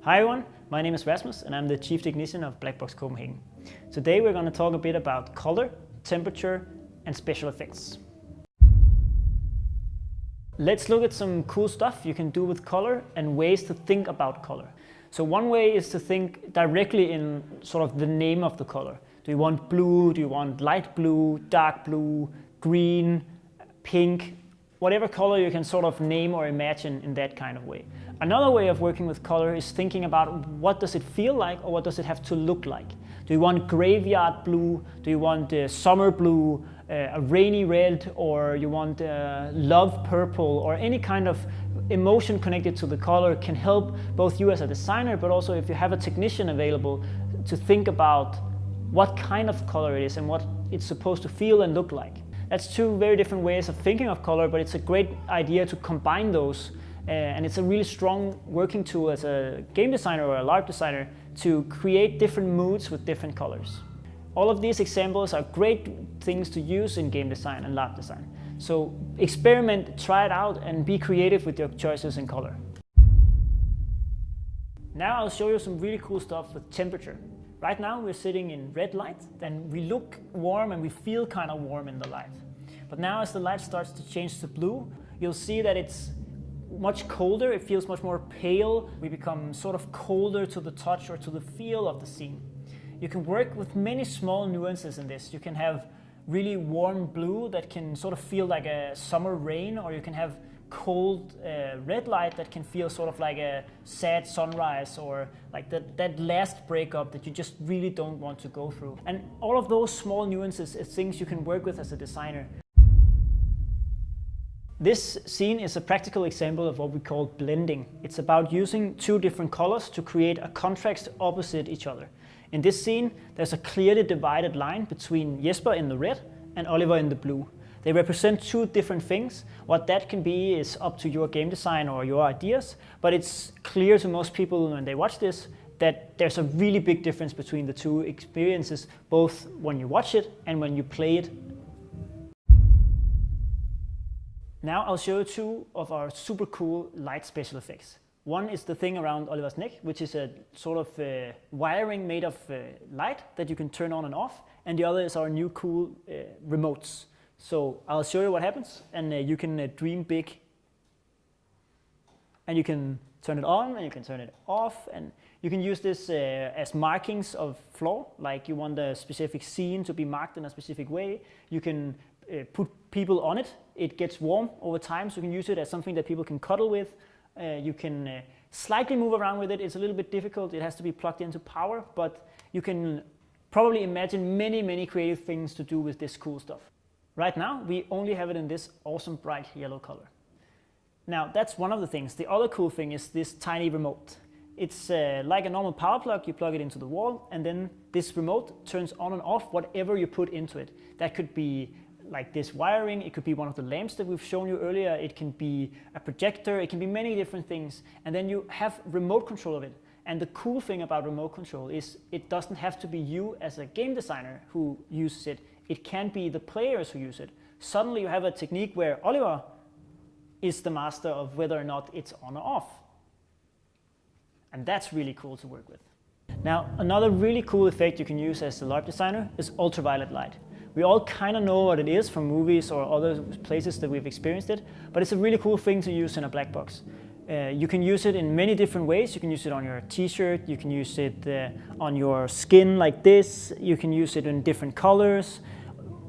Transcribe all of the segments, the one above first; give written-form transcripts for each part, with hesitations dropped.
Hi everyone, my name is Rasmus and I'm the Chief Technician of Blackbox Copenhagen. Today we're going to talk a bit about color, temperature and special effects. Let's look at some cool stuff you can do with color and ways to think about color. So one way is to think directly in sort of the name of the color. Do you want blue? Do you want light blue, dark blue, green, pink? Whatever color you can sort of name or imagine in that kind of way. Another way of working with color is thinking about what does it feel like or what does it have to look like. Do you want graveyard blue? Do you want summer blue, a rainy red, or you want love purple, or any kind of emotion connected to the color can help both you as a designer, but also if you have a technician available to think about what kind of color it is and what it's supposed to feel and look like. That's two very different ways of thinking of color, but it's a great idea to combine those. And it's a really strong working tool as a game designer or a LARP designer to create different moods with different colors. All of these examples are great things to use in game design and LARP design. So experiment, try it out, and be creative with your choices in color. Now I'll show you some really cool stuff with temperature. Right now we're sitting in red light, and we look warm and we feel kind of warm in the light. But now as the light starts to change to blue, you'll see that it's much colder, it feels much more pale. We become sort of colder to the touch or to the feel of the scene. You can work with many small nuances in this. You can have really warm blue that can sort of feel like a summer rain, or you can have cold red light that can feel sort of like a sad sunrise, or like that last breakup that you just really don't want to go through. And all of those small nuances is things you can work with as a designer. This scene is a practical example of what we call blending. It's about using two different colors to create a contrast opposite each other. In this scene, there's a clearly divided line between Jesper in the red and Oliver in the blue. They represent two different things. What that can be is up to your game design or your ideas, but it's clear to most people when they watch this that there's a really big difference between the two experiences, both when you watch it and when you play it. Now I'll show you two of our super cool light special effects. One is the thing around Oliver's neck, which is a sort of wiring made of light that you can turn on and off. And the other is our new cool remotes. So I'll show you what happens, and you can dream big. And you can turn it on and you can turn it off. And you can use this as markings of floor, like you want a specific scene to be marked in a specific way. You can put people on it. It gets warm over time, so you can use it as something that people can cuddle with. You can slightly move around with it. It's a little bit difficult. It has to be plugged into power, but you can probably imagine many creative things to do with this cool stuff. Right now, we only have it in this awesome bright yellow color. Now, that's one of the things. The other cool thing is this tiny remote. It's like a normal power plug. You plug it into the wall, and then this remote turns on and off whatever you put into it. That could be like this wiring, it could be one of the lamps that we've shown you earlier, it can be a projector, it can be many different things, and then you have remote control of it. And the cool thing about remote control is it doesn't have to be you as a game designer who uses it, it can be the players who use it. Suddenly you have a technique where Oliver is the master of whether or not it's on or off. And that's really cool to work with. Now, another really cool effect you can use as a LARP designer is ultraviolet light. We all kind of know what it is from movies or other places that we've experienced it, but it's a really cool thing to use in a black box. You can use it in many different ways. You can use it on your t-shirt, you can use it on your skin like this, you can use it in different colors.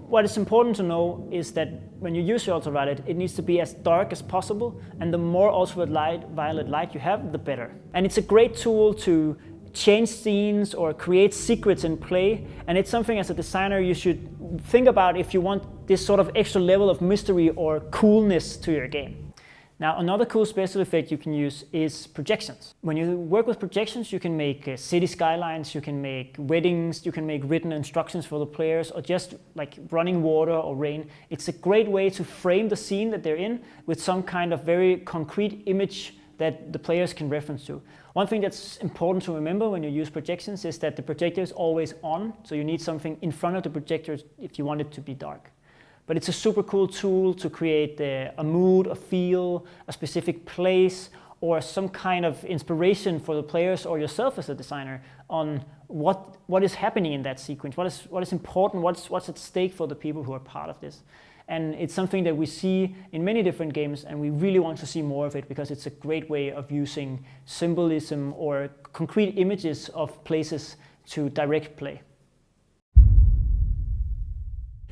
What is important to know is that when you use your ultraviolet, it needs to be as dark as possible, and the more ultraviolet light you have, the better. And it's a great tool to change scenes or create secrets in play, and it's something as a designer you should think about if you want this sort of extra level of mystery or coolness to your game. Now, another cool special effect you can use is projections. When you work with projections, you can make city skylines, you can make weddings, you can make written instructions for the players, or just like running water or rain. It's a great way to frame the scene that they're in with some kind of very concrete image that the players can reference to. One thing that's important to remember when you use projections is that the projector is always on, so you need something in front of the projector if you want it to be dark. But it's a super cool tool to create a mood, a feel, a specific place, or some kind of inspiration for the players or yourself as a designer on what is happening in that sequence, what is important, what's at stake for the people who are part of this. And it's something that we see in many different games, and we really want to see more of it because it's a great way of using symbolism or concrete images of places to direct play.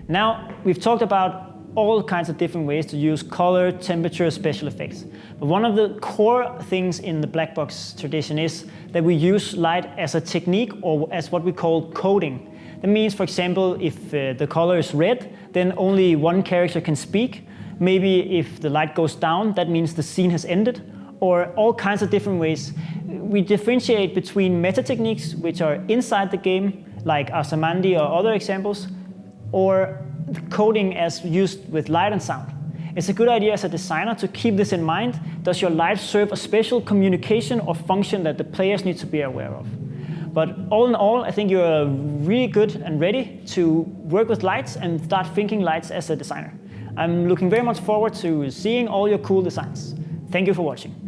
Now, we've talked about all kinds of different ways to use color, temperature, special effects. But one of the core things in the black box tradition is that we use light as a technique, or as what we call coding. That means, for example, if the color is red, then only one character can speak. Maybe if the light goes down, that means the scene has ended, or all kinds of different ways. We differentiate between meta techniques, which are inside the game, like Arsamandi or other examples, or the coding as used with light and sound. It's a good idea as a designer to keep this in mind. Does your light serve a special communication or function that the players need to be aware of? But all in all, I think you're really good and ready to work with lights and start thinking lights as a designer. I'm looking very much forward to seeing all your cool designs. Thank you for watching.